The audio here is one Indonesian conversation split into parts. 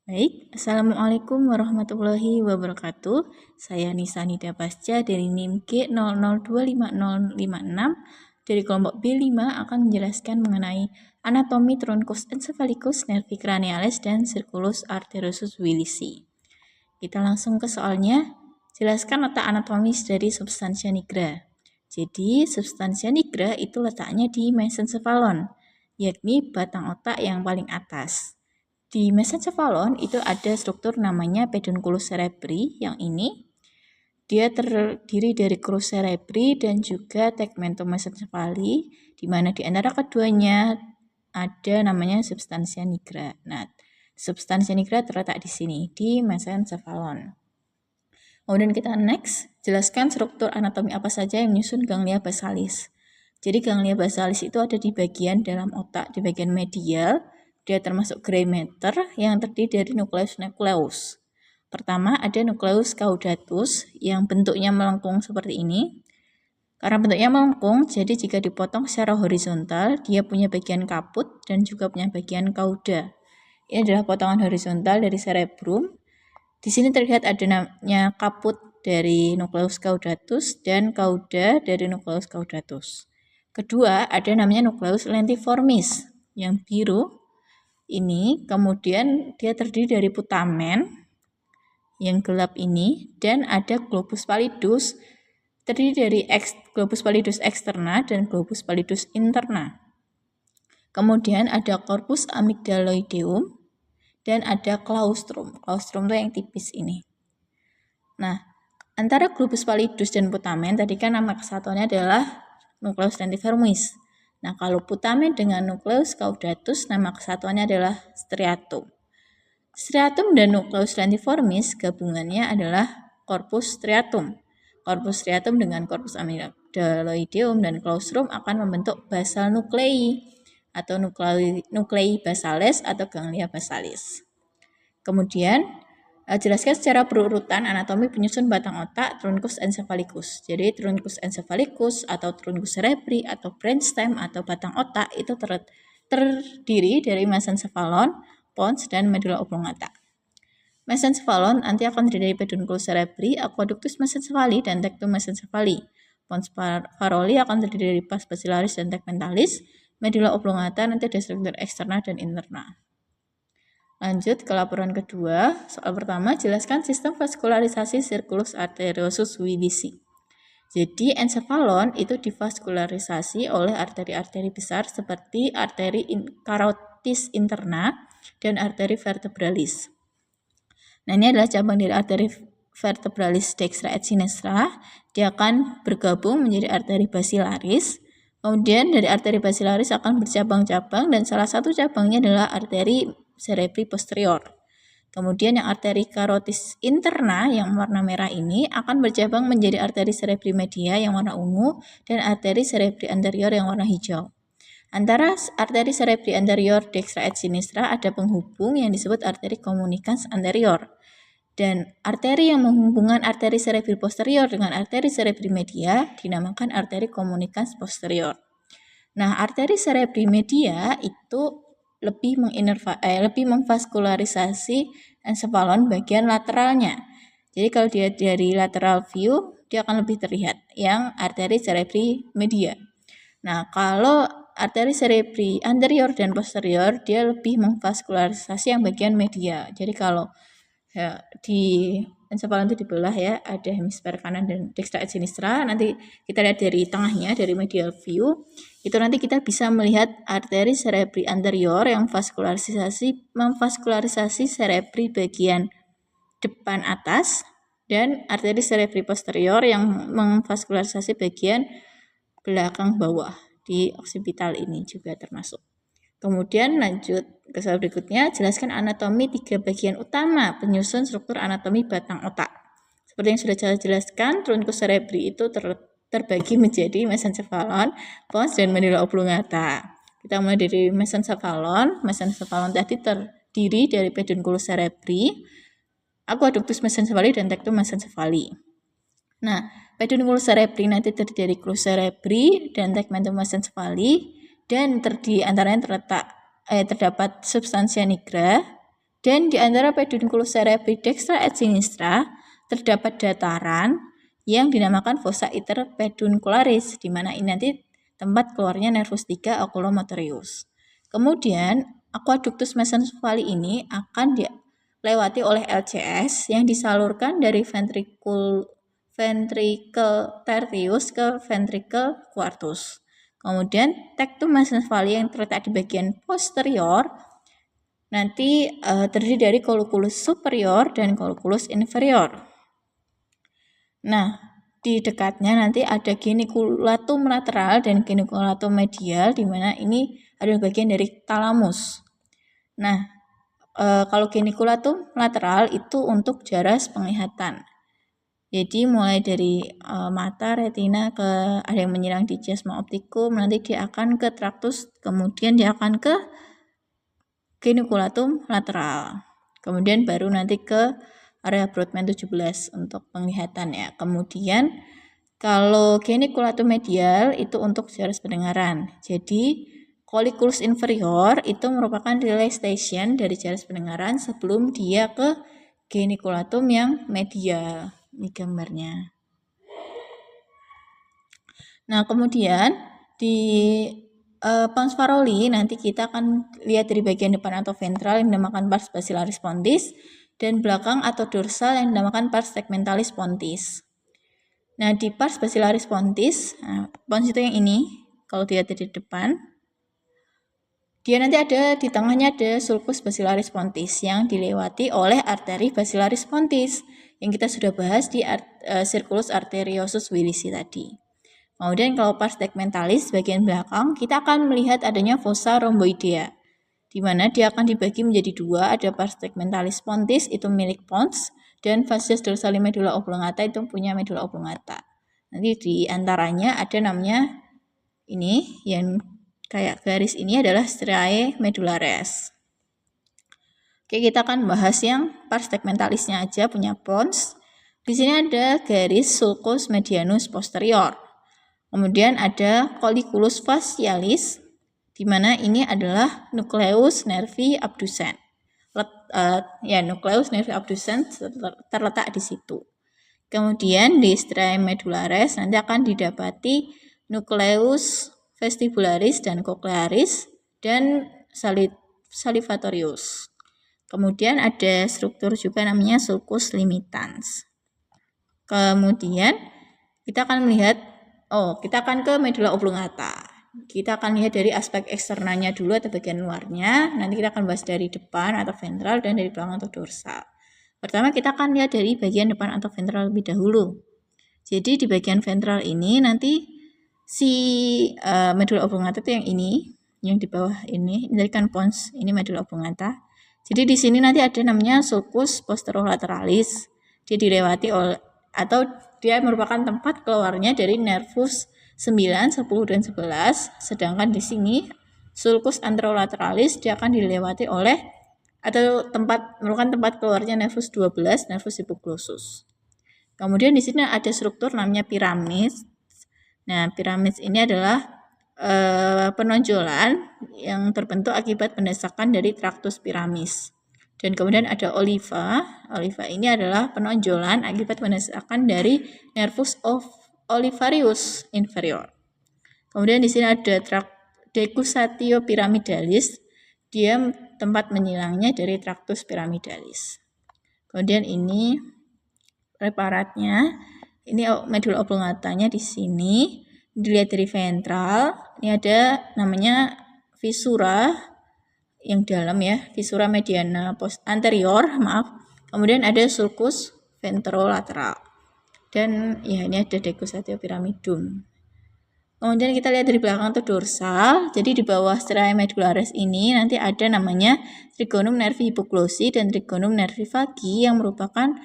Baik, Assalamualaikum warahmatullahi wabarakatuh. Saya Nisa Nida Pasca dari NIM G00250056 dari kelompok B5 akan menjelaskan mengenai anatomi truncus encephalitis, nervi cranialis, dan circulus arteriosus willisi. Kita langsung ke soalnya. Jelaskan letak anatomis dari substantia nigra. Jadi, substantia nigra itu letaknya di mesencephalon, yakni batang otak yang paling atas. Di mesencephalon itu ada struktur namanya pedunculus cerebri yang ini. Dia terdiri dari crus cerebri dan juga tegmentum mesencephali, di mana di antara keduanya ada namanya substantia nigra. Nah, substantia nigra terletak di sini, di mesencephalon. Kemudian kita next, jelaskan struktur anatomi apa saja yang menyusun ganglia basalis. Jadi ganglia basalis itu ada di bagian dalam otak, di bagian medial. Dia termasuk gray matter yang terdiri dari nukleus. Pertama ada nukleus caudatus yang bentuknya melengkung seperti ini. Karena bentuknya melengkung, jadi jika dipotong secara horizontal, dia punya bagian kaput dan juga punya bagian cauda. Ini adalah potongan horizontal dari cerebrum. Di sini terlihat ada namanya kaput dari nukleus caudatus dan cauda dari nukleus caudatus. Kedua, ada namanya nukleus lentiformis yang biru. Ini kemudian dia terdiri dari putamen yang gelap ini dan ada globus pallidus terdiri dari globus pallidus externa dan globus pallidus interna. Kemudian ada corpus amygdaloideum dan ada claustrum. Claustrum itu yang tipis ini. Nah, antara globus pallidus dan putamen tadi kan nama kesatuannya adalah nukleus lentiformis. Nah, kalau putamen dengan nukleus caudatus, nama kesatuannya adalah striatum. Striatum dan nukleus lentiformis gabungannya adalah corpus striatum. Corpus striatum dengan corpus amygdaloideum dan claustrum akan membentuk basal nuclei atau nuclei basalis atau ganglia basalis. Kemudian, jelaskan secara berurutan anatomi penyusun batang otak truncus encephalicus. Jadi truncus encephalicus atau truncus cerebri atau brainstem atau batang otak itu terdiri dari mesencephalon, pons, dan medulla oblongata. Mesencephalon nanti akan terdiri dari pedunculus cerebri, aqueductus mesencephali, dan tectum mesencephali. Pons Farolli akan terdiri dari pars basilaris dan tegmentalis. Medulla oblongata nanti ada struktur eksterna dan interna. Lanjut ke laporan kedua. Soal pertama, jelaskan sistem vaskularisasi circulus arteriosus willisi. Jadi encephalon itu divaskularisasi oleh arteri-arteri besar seperti arteri carotis interna dan arteri vertebralis. Nah, ini adalah cabang dari arteri vertebralis dextra et sinistra. Dia akan bergabung menjadi arteri basilaris. Kemudian dari arteri basilaris akan bercabang-cabang dan salah satu cabangnya adalah arteri cerebri posterior. Kemudian yang arteri carotis interna yang warna merah ini akan bercabang menjadi arteri cerebri media yang warna ungu dan arteri cerebri anterior yang warna hijau. Antara arteri cerebri anterior dextra et sinistra ada penghubung yang disebut arteri communicans anterior. Dan arteri yang menghubungkan arteri cerebri posterior dengan arteri cerebri media dinamakan arteri communicans posterior. Nah, arteri cerebri media itu lebih memvaskularisasi encephalon bagian lateralnya. Jadi kalau dia dari lateral view, dia akan lebih terlihat yang arteri cerebri media. Nah, kalau arteri cerebri anterior dan posterior, dia lebih memvaskularisasi yang bagian media. Jadi kalau di encephalon itu dibelah ya, ada hemisfer kanan dan dextra et sinistra. Nanti kita lihat dari tengahnya, dari medial view, itu nanti kita bisa melihat arteri cerebri anterior yang memvaskularisasi cerebri bagian depan atas dan arteri cerebri posterior yang memvaskularisasi bagian belakang bawah di occipital ini juga termasuk. Kemudian lanjut ke soal berikutnya, jelaskan anatomi 3 bagian utama penyusun struktur anatomi batang otak. Seperti yang sudah saya jelaskan, truncus cerebri itu terbagi menjadi mesencephalon, pons, dan medulla oblongata. Kita mulai dari mesencephalon. Mesencephalon tadi terdiri dari pedunculus cerebri, aqueductus mesencephali, dan tectum mesencephali. Nah, pedunculus cerebri nanti terdiri dari crus cerebri dan tegmentum mesencephali, dan di antaranya terdapat substantia nigra Dan di antara pedunculus cerebri dextra et sinistra terdapat dataran yang dinamakan fossa iter peduncularis, di mana ini nanti tempat keluarnya nervus 3 oculomotorius. Kemudian aqueductus mesencephaly ini akan dilewati oleh LCS yang disalurkan dari ventricle tertius ke ventricle quartus. Kemudian tectum mesencephaly yang terletak di bagian posterior nanti terdiri dari colliculus superior dan colliculus inferior. Nah, di dekatnya nanti ada geniculatum lateral dan geniculatum medial, di mana ini adalah bagian dari talamus. Nah, kalau geniculatum lateral itu untuk jaras penglihatan. Jadi mulai dari mata, retina, ada yang menyerang di chiasma opticum, nanti dia akan ke tractus, kemudian dia akan ke geniculatum lateral. Kemudian baru nanti ke area Brodmann 17 untuk penglihatan ya. Kemudian kalau geniculatum medial itu untuk jaras pendengaran. Jadi colliculus inferior itu merupakan relay station dari jaras pendengaran sebelum dia ke geniculatum yang medial. Ini gambarnya. Nah, kemudian di pons Farolyi nanti kita akan lihat dari bagian depan atau ventral yang dinamakan pars basilaris pontis dan belakang atau dorsal yang dinamakan pars tegmentalis pontis. Nah, di pars basilaris pontis, pons itu yang ini, kalau dilihat dari depan, dia nanti ada di tengahnya ada sulcus basilaris pontis yang dilewati oleh arteri basilaris pontis yang kita sudah bahas di circulus arteriosus Willisi tadi. Kemudian kalau pars tegmentalis bagian belakang, kita akan melihat adanya fossa rhomboidea, di mana dia akan dibagi menjadi dua, ada pars tegmentalis pontis itu milik pons, dan fascias dorsali medulla oblongata itu punya medulla oblongata. Nanti di antaranya ada namanya ini, yang kayak garis ini adalah striae medullares. Oke, kita akan bahas yang pars tegmentalisnya aja, punya pons. Di sini ada garis sulcus medianus posterior. Kemudian ada colliculus fascialis, di mana ini adalah nucleus nervi abducens. Nucleus nervi abducens terletak di situ. Kemudian di striae medullares nanti akan didapati nucleus vestibularis dan cochlearis dan salivatorius. Kemudian ada struktur juga namanya sulcus limitans. Kemudian kita akan melihat kita akan ke medulla oblongata. Kita akan lihat dari aspek eksternalnya dulu atau bagian luarnya. Nanti kita akan bahas dari depan atau ventral dan dari belakang atau dorsal. Pertama kita akan lihat dari bagian depan atau ventral lebih dahulu. Jadi di bagian ventral ini nanti si medulla oblongata itu yang ini, yang di bawah ini kan pons, ini medulla oblongata. Jadi di sini nanti ada namanya sulcus posterolaterales. Dia dilewati oleh atau dia merupakan tempat keluarnya dari nervus 9, 10, dan 11. Sedangkan di sini sulcus anterolateralis dia akan dilewati oleh atau merupakan tempat keluarnya nervus 12, nervus hypoglossum. Kemudian di sini ada struktur namanya piramis. Nah, piramis ini adalah penonjolan yang terbentuk akibat pendesakan dari tractus piramis. Dan kemudian ada oliva. Oliva ini adalah penonjolan akibat pendesakan dari nervus olivarius inferior. Kemudian di sini ada decussatio pyramidalis. Dia tempat menyilangnya dari tractus pyramidalis. Kemudian ini preparatnya. Ini medulla oblogatanya di sini. Dilihat dari ventral. Ini ada namanya visura yang dalam ya, visura mediana anterior, Kemudian ada sulcus ventrolateral. Dan ya ini ada decussatio pyramidum. Kemudian kita lihat dari belakang itu dorsal. Jadi di bawah striae medullaris ini nanti ada namanya trigonum nervi hypoglossi dan trigonum nervi vagi yang merupakan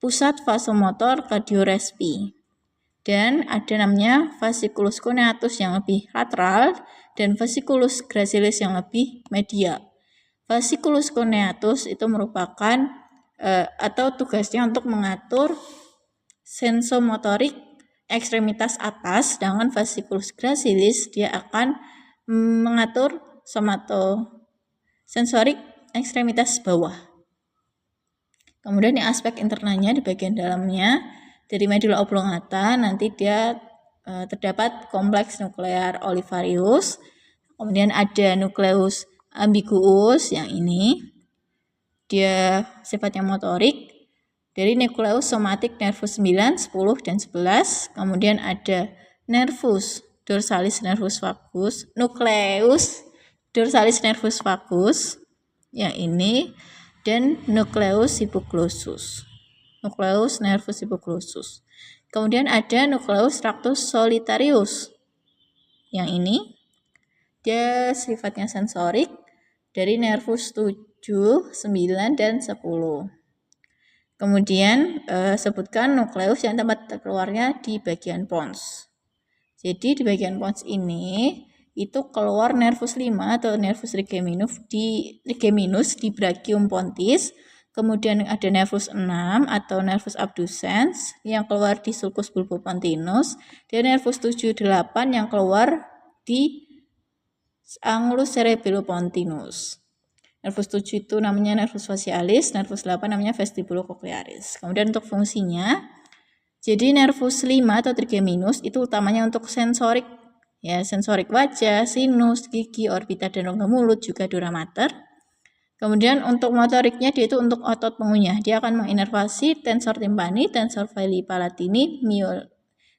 pusat vasomotor kardiorespi. Dan ada namanya fasciculus coneatus yang lebih lateral dan fasciculus gracilis yang lebih medial. Fasciculus coneatus itu merupakan atau tugasnya untuk mengatur sensomotorik ekstremitas atas, sedangkan fasciculus gracilis dia akan mengatur somatosensorik ekstremitas bawah. Kemudian yang aspek internalnya di bagian dalamnya dari medula oblongata nanti dia terdapat kompleks nuklear Olivarius. Kemudian ada nukleus ambiguus yang ini. Dia sifatnya motorik. Dari nukleus somatic nervus 9, 10 dan 11. Kemudian ada nervus dorsalis nervus vagus, nukleus dorsalis nervus vagus yang ini, dan nukleus hypoglosus. Nukleus nervus hypoglosus. Kemudian ada nukleus tractus solitarius. Yang ini dia sifatnya sensorik dari nervus 7, 9 dan 10. Kemudian sebutkan nukleus yang tempat keluarnya di bagian pons. Jadi di bagian pons ini itu keluar nervus 5 atau nervus trigeminus di brachium pontis. Kemudian ada nervus 6 atau nervus abducens yang keluar di sulcus bulbopontinus. Dan nervus 7, 8 yang keluar di angulus cerebellopontinus. Nervus 7 itu namanya nervus facialis, nervus 8 namanya vestibulocochlearis. Kemudian untuk fungsinya, jadi nervus 5 atau trigeminus itu utamanya untuk sensorik, ya sensorik wajah, sinus, gigi, orbita dan rongga mulut, juga dura mater. Kemudian untuk motoriknya dia itu untuk otot pengunyah. Dia akan menginervasi tensor timpani, tensor veli palatini,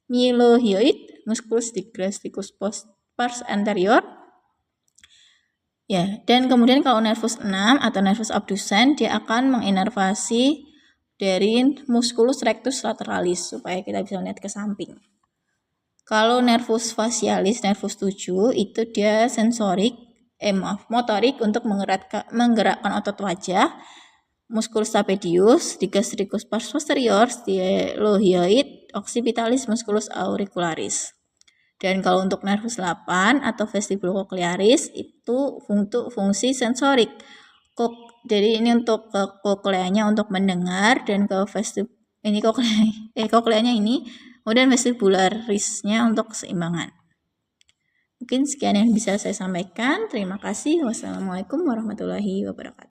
mylohyoid, musculus digrasticus pars anterior. Ya, dan kemudian kalau nervus 6 atau nervus abducens dia akan menginervasi dari musculus rectus lateralis supaya kita bisa melihat ke samping. Kalau nervus facialis, nervus 7 itu dia sensorik, motorik untuk menggerakkan otot wajah, musculus stapedius, digastricus pars posterior, stylohyoid, occipitalis, musculus auricularis. Dan kalau untuk nervus 8 atau vestibulocochlearis itu untuk fungsi sensorik. Jadi ini untuk ke kokleanya untuk mendengar, dan ke kokleanya ini, kemudian vestibularisnya untuk keseimbangan. Mungkin sekian yang bisa saya sampaikan. Terima kasih. Wassalamualaikum warahmatullahi wabarakatuh.